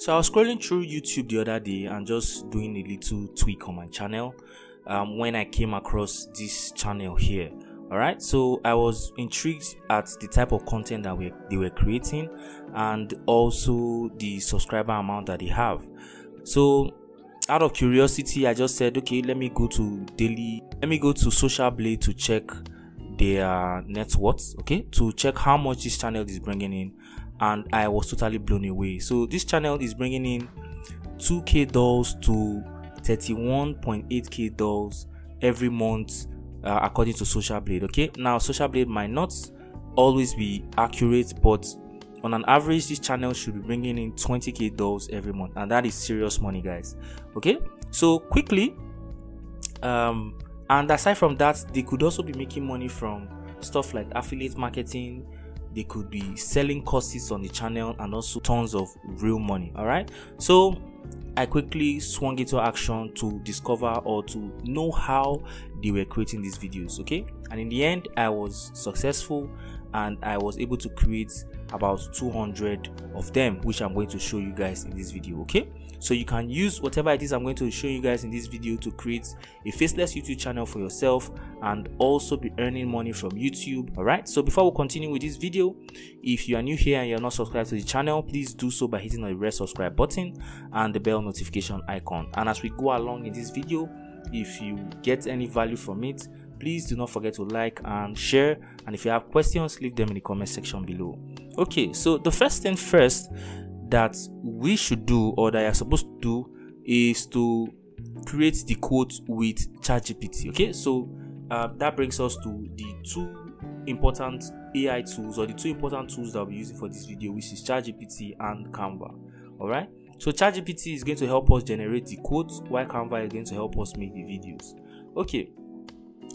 So I was scrolling through YouTube the other day and just doing a little tweak on my channel when I came across this channel here. Alright, so I was intrigued at the type of content that they were creating and also the subscriber amount that they have. So out of curiosity, I just said, okay, let me go to Social Blade to check their net worth, okay, to check how much this channel is bringing in, and I was totally blown away. So this channel is bringing in $2K to $31.8K every month, according to Social Blade. Okay, now Social Blade might not always be accurate, but on an average this channel should be bringing in $20K every month, and that is serious money, guys. Okay, so quickly, and aside from that, they could also be making money from stuff like affiliate marketing. They could be selling courses on the channel and also tons of real money. All right, so I quickly swung into action to discover or to know how they were creating these videos. Okay, and in the end I was successful and I was able to create about 200 of them, which I'm going to show you guys in this video. Okay, so you can use whatever it is I'm going to show you guys in this video to create a faceless YouTube channel for yourself and also be earning money from YouTube. All right, so before we continue with this video, if you are new here and you're not subscribed to the channel, please do so by hitting the red subscribe button and the bell notification icon. And as we go along in this video, if you get any value from it, please do not forget to like and share, and if you have questions, leave them in the comment section below. Okay, so the first thing first that we should do, or that you're supposed to do, is to create the quotes with ChatGPT. Okay, so that brings us to the two important AI tools, or the two important tools that we'll be using for this video, which is ChatGPT and Canva. All right, so ChatGPT is going to help us generate the quotes, while Canva is going to help us make the videos. Okay,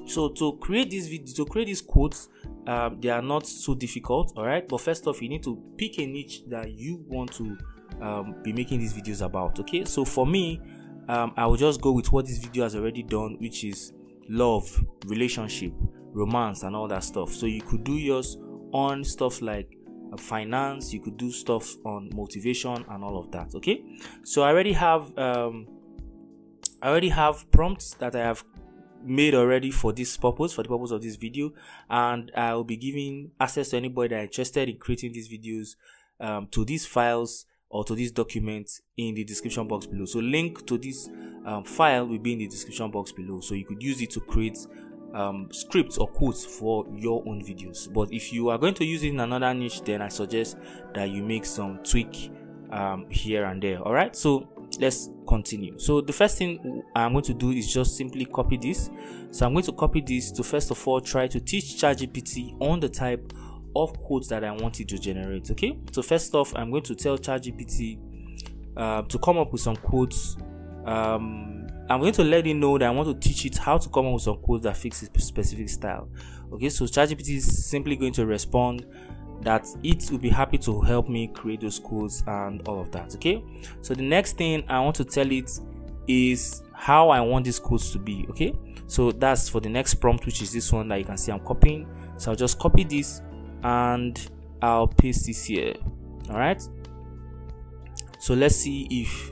so to create these quotes, they are not so difficult. All right, but first off, you need to pick a niche that you want to be making these videos about. Okay, so for me, I will just go with what this video has already done, which is love, relationship, romance, and all that stuff. So you could do yours on stuff like finance, you could do stuff on motivation and all of that. Okay, so I already have prompts that I have made already for this purpose, for the purpose of this video, and I will be giving access to anybody that are interested in creating these videos to these files or to these documents in the description box below. So link to this file will be in the description box below, so you could use it to create scripts or quotes for your own videos. But if you are going to use it in another niche, then I suggest that you make some tweak here and there. All right, so let's continue. So the first thing I'm going to do is just simply copy this. So I'm going to copy this to first of all try to teach ChatGPT on the type of quotes that I want it to generate. Okay, so first off, I'm going to tell ChatGPT to come up with some quotes. I'm going to let it know that I want to teach it how to come up with some quotes that fits its specific style. Okay, so ChatGPT is simply going to respond that it will be happy to help me create those quotes and all of that. Okay, so the next thing I want to tell it is how I want these quotes to be. Okay, so that's for the next prompt, which is this one that you can see I'm copying. So I'll just copy this and I'll paste this here. All right, so let's see if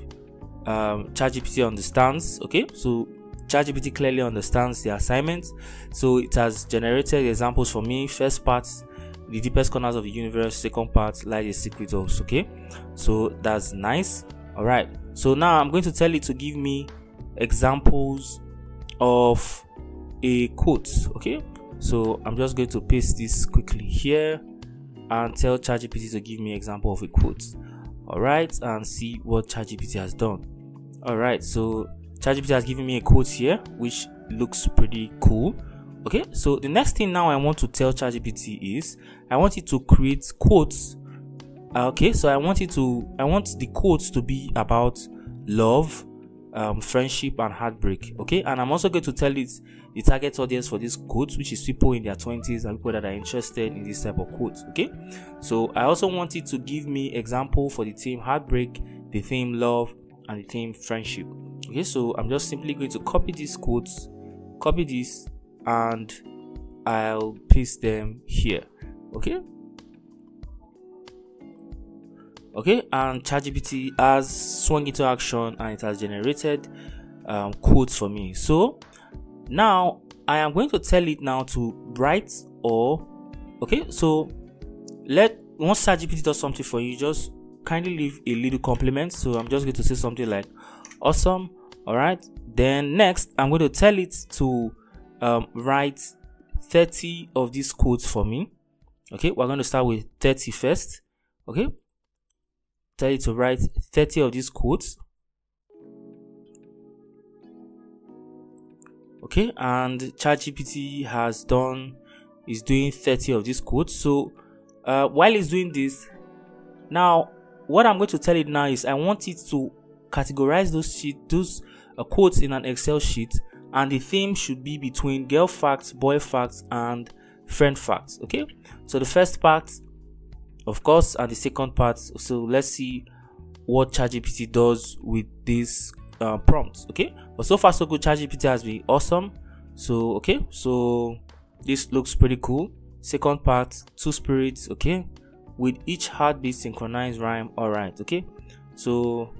ChatGPT understands. Okay, so ChatGPT clearly understands the assignment, so it has generated examples for me. First part, the deepest corners of the universe. Second part, lies a secret also. Okay, so that's nice. All right, so now I'm going to tell it to give me examples of a quote. Okay, so I'm just going to paste this quickly here and tell ChatGPT to give me an example of a quote. All right, and see what ChatGPT has done. All right, so ChatGPT has given me a quote here, which looks pretty cool. Okay, so the next thing now I want to tell ChatGPT is I want it to create quotes. Okay, so I want the quotes to be about love, friendship, and heartbreak. Okay, and I'm also going to tell it the target audience for these quotes, which is people in their 20s and people that are interested in this type of quotes. Okay, so I also want it to give me example for the theme heartbreak, the theme love, and the theme friendship. Okay, so I'm just simply going to copy these quotes, copy this, and I'll paste them here. Okay, Okay, and ChatGPT has swung into action and it has generated quotes for me. So now I am going to tell it now to write, or okay, so once ChatGPT does something for you, just kindly leave a little compliment. So I'm just going to say something like awesome. All right, then next I'm going to tell it to write 30 of these quotes for me. Okay, we're going to start with 30 first. Okay, tell it to write 30 of these quotes. Okay, and ChatGPT is doing 30 of these quotes. So while it's doing this, now what I'm going to tell it now is I want it to categorize those quotes in an Excel sheet, and the theme should be between girl facts, boy facts, and friend facts. Okay, so the first part, of course, and the second part. So let's see what ChatGPT does with this prompts. Okay, but so far so good. ChatGPT has been awesome. So okay, so this looks pretty cool. Second part, two spirits. Okay, with each heartbeat synchronized rhyme. All right. Okay, so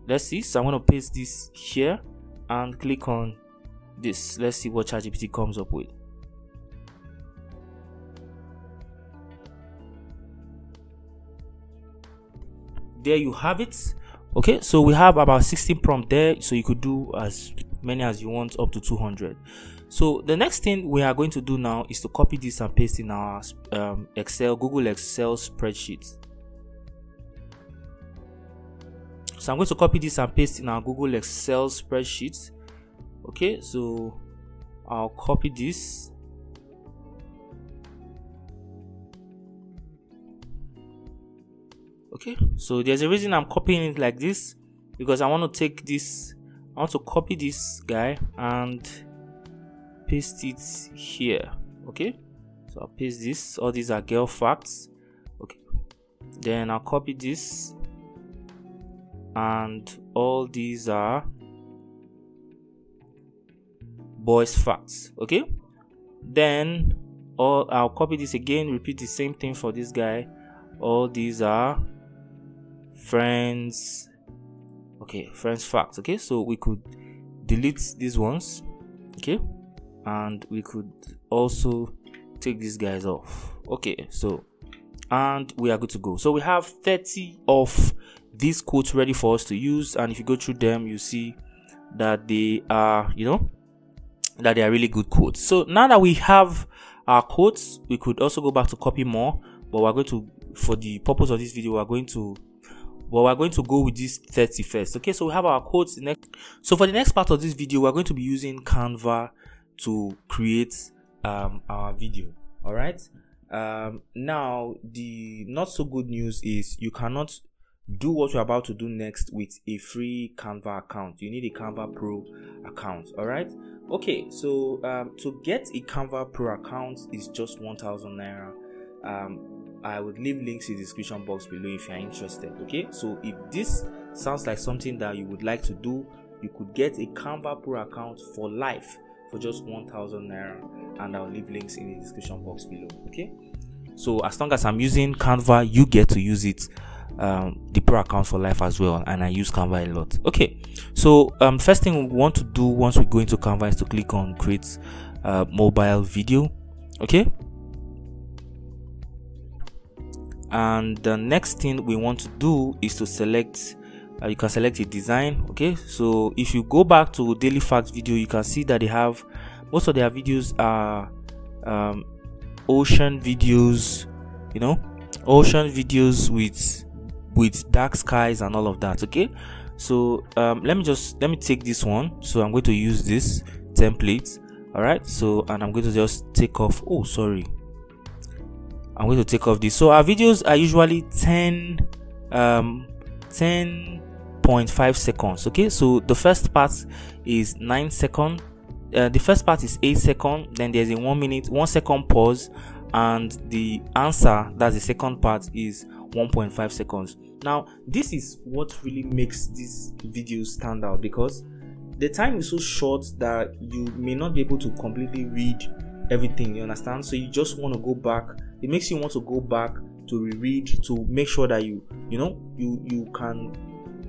let's see. So I'm going to paste this here and click on this. Let's see what ChatGPT comes up with. There you have it. Okay, so we have about 16 prompts there, so you could do as many as you want, up to 200. So the next thing we are going to do now is to copy this and paste in our Google Excel spreadsheet. So I'm going to copy this and paste in our Google Excel spreadsheet. Okay, so I'll copy this. Okay, so there's a reason I'm copying it like this, because I want to copy this guy and paste it here. Okay, so I'll paste this. All these are girl facts. Okay, then I'll copy this, and all these are boys facts. Okay, then I'll copy this again, repeat the same thing for this guy. All these are friends. Okay, friends facts. Okay, so we could delete these ones. Okay, and we could also take these guys off. Okay, so and we are good to go. So we have 30 of these quotes ready for us to use, and if you go through them, you see that they are, that they are really good quotes. So now that we have our quotes, we could also go back to copy more, but we're going to, for the purpose of this video, we're going to go with this 30 first. Okay, so we have our quotes next. So for the next part of this video, we're going to be using Canva to create our video. All right, now the not so good news is you cannot do what we're about to do next with a free Canva account. You need a Canva Pro account. All right, okay, so to get a Canva Pro account is just 1,000 naira. I would leave links in the description box below if you're interested. Okay, so if this sounds like something that you would like to do, you could get a Canva Pro account for life for just 1,000 naira, and I'll leave links in the description box below. Okay, so as long as I'm using Canva, you get to use it, the Pro account for life as well, and I use Canva a lot. Okay, so first thing we want to do once we go into Canva is to click on create mobile video. Okay, and the next thing we want to do is to select you can select a design. Okay, so if you go back to daily facts video, you can see that they have most of their videos are ocean videos, ocean videos with dark skies and all of that. Okay, so let me take this one. So I'm going to use this template. All right, so and I'm going to just take off, I'm going to take off this. So our videos are usually 10.5 seconds. Okay, so the first part is 9 seconds, the first part is 8 seconds, then there's a 1 minute 1 second pause, and the answer, that's the second part, is 1.5 seconds. Now this is what really makes this video stand out, because the time is so short that you may not be able to completely read everything, you understand? So you just want to go back. It makes you want to go back to reread, to make sure that you can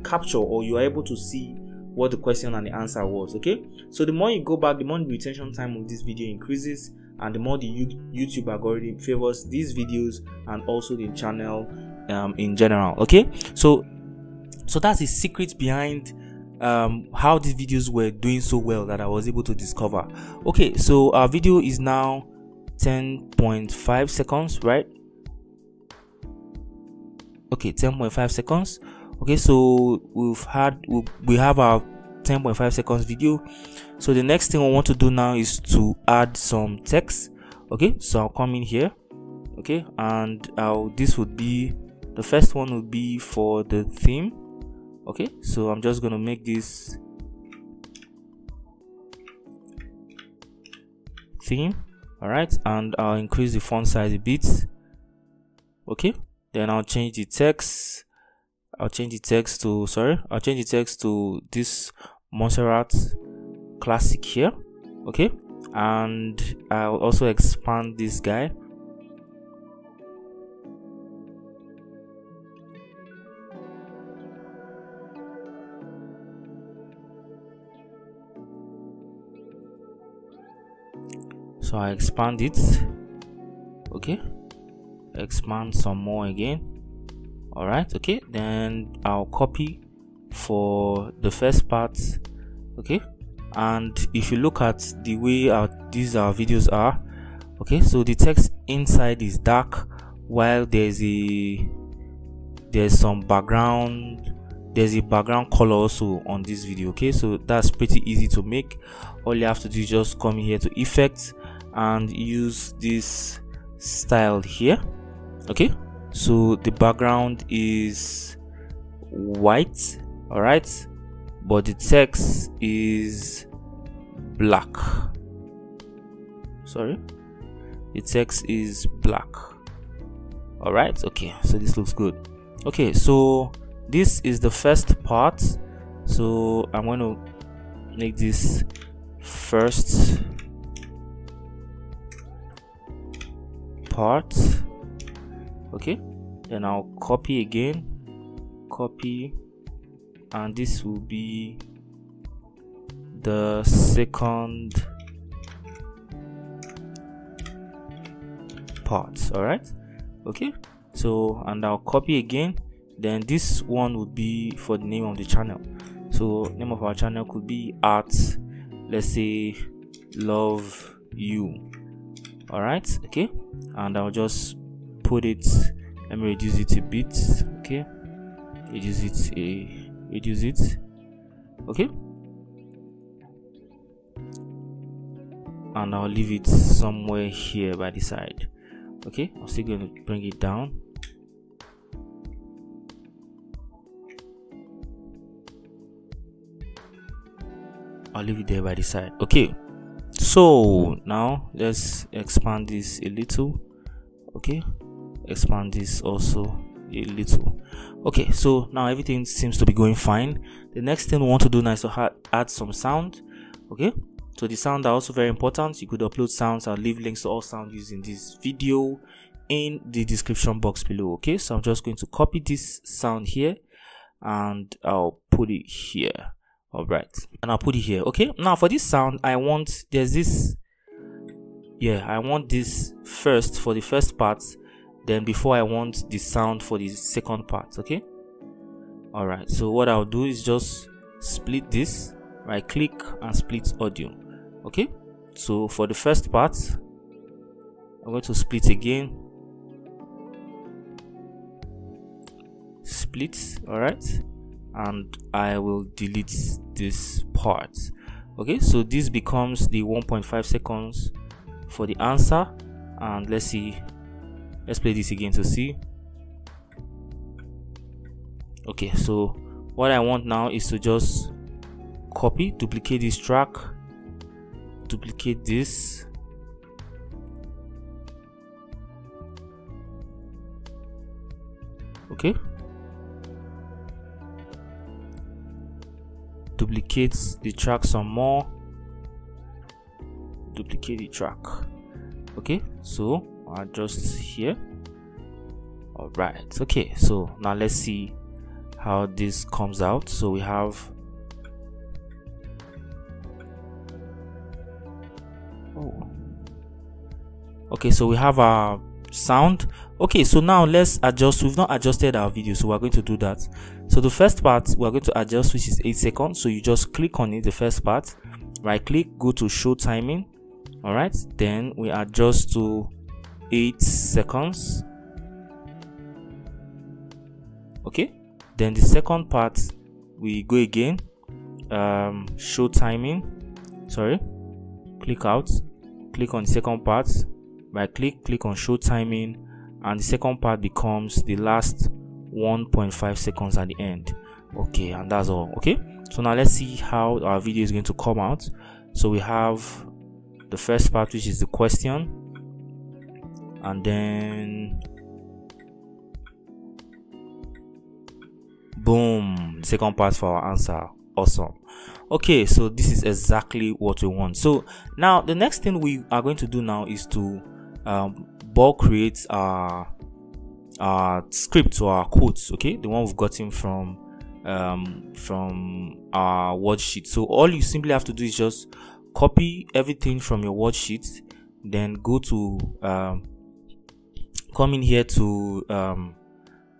capture, or you are able to see what the question and the answer was. Okay, so the more you go back, the more the retention time of this video increases, and the more the YouTube algorithm favors these videos and also the channel in general. Okay, so that's the secret behind how these videos were doing so well that I was able to discover. Okay, so our video is now 10.5 seconds, right? Okay, 10.5 seconds. Okay, so we have our 10.5 seconds video. So the next thing I want to do now is to add some text. Okay, so I'll come in here. Okay, and this would be the first one would be for the theme. Okay, so I'm just gonna make this theme. All right, and I'll increase the font size a bit. Okay, then I'll change the text. I'll change the text to this Montserrat classic here. Okay, and I'll also expand this guy. So I expand it. Okay, expand some more again. All right, okay, then I'll copy for the first part. Okay, and if you look at the way these videos are, okay, so the text inside is dark, while there's a background color also on this video. Okay, so that's pretty easy to make. All you have to do is just come here to effects and use this style here. Okay, so the background is white, all right, but the text is black. Sorry, the text is black. All right, okay, so this looks good. Okay, so this is the first part, so I'm going to make this first part. Okay, then I'll copy again, and this will be the second part. All right, okay, so and I'll copy again, then this one would be for the name of the channel. So name of our channel could be art, let's say love you. All right, okay, and I'll just put it, let me reduce it a bit. Okay, reduce it. Okay, and I'll leave it somewhere here by the side. Okay, I'm still going to bring it down. I'll leave it there by the side. Okay, so now let's expand this a little. Okay, expand this also a little. Okay, so now everything seems to be going fine. The next thing we want to do now is to add some sound. Okay, so the sound are also very important. You could upload sounds. I'll leave links to all sound used in this video in the description box below. Okay, so I'm just going to copy this sound here and I'll put it here. All right, and I'll put it here. Okay, now for this sound, I want this first for the first part, then before I want the sound for the second part. Okay, all right, so what I'll do is just split this, right click and split audio. Okay, so for the first part I'm going to split again, split. All right, and I will delete this part. Okay, so this becomes the 1.5 seconds for the answer, and let's play this again to see. Okay, so what I want now is to just copy, duplicate this track, duplicate this, okay, duplicate the track some more, duplicate the track. Okay, so adjust here. All right, okay, so now let's see how this comes out. So we have okay, so we have our sound. Okay, so now let's adjust. We've not adjusted our video, so we're going to do that. So the first part we're going to adjust, which is 8 seconds. So you just click on it, the first part, right click, go to show timing. All right, then we adjust to 8 seconds. Okay, then the second part we go again, show timing, sorry, click out, click on the second part, right click on show timing, and the second part becomes the last 1.5 seconds at the end. Okay, and that's all. Okay, so now let's see how our video is going to come out. So we have the first part, which is the question, and then boom, the second part for our answer. Awesome. Okay, so this is exactly what we want. So now the next thing we are going to do now is to bulk create our script or our quotes. Okay, the one we've gotten from our word sheet. So all you simply have to do is just copy everything from your word sheet, then go to come in here to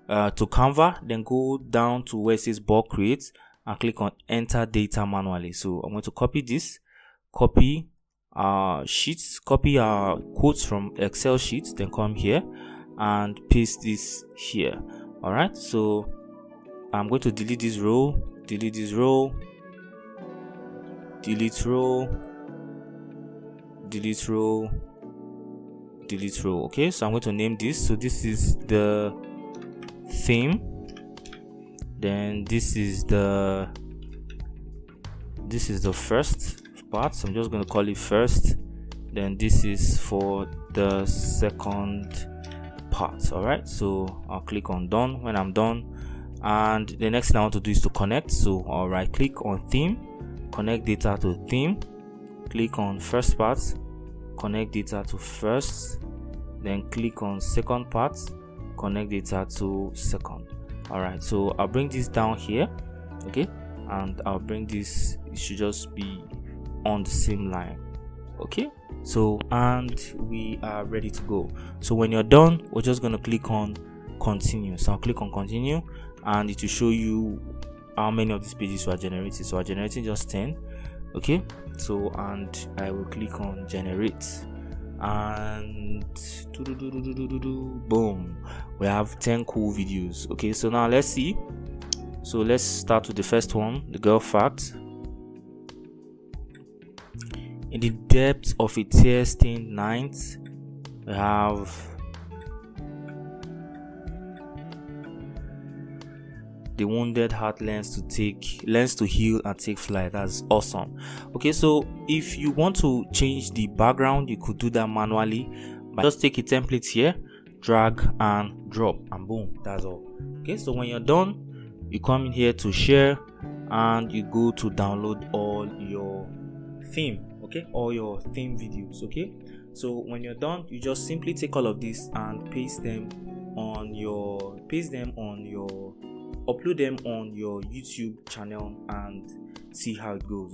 Canva, then go down to where it says bulk create and click on enter data manually. So I'm going to copy this, copy our sheets, copy our quotes from Excel sheets, then come here and paste this here. All right, so I'm going to delete this row, delete this row, delete row, delete row, delete row. Okay, so I'm going to name this. So this is the theme, then this is the first part, so I'm just going to call it first, then this is for the second part. All right, so I'll click on done when I'm done, and the next thing I want to do is to connect. So I'll right click on theme, connect data to theme, click on first part, connect data to first, then click on second part, connect data to second. All right, so I'll bring this down here, okay, and I'll bring this, it should just be on the same line. Okay, so and we are ready to go. So when you're done, we're just going to click on continue. So I'll click on continue, and it will show you how many of these pages we are generating. So I'm generating just 10. Okay, so and I will click on generate, and boom, we have 10 cool videos. Okay, so now let's see. So let's start with the first one, the girl fact. In the depth of a tear-stained night, we have the wounded heart learns to heal and take flight. That's awesome. Okay, so if you want to change the background, you could do that manually. But just take a template here, drag and drop, and boom, that's all. Okay, so when you're done, you come in here to share, and you go to download all your theme. Okay, all your theme videos. Okay, so when you're done, you just simply take all of this and paste them on your upload them on your YouTube channel and see how it goes.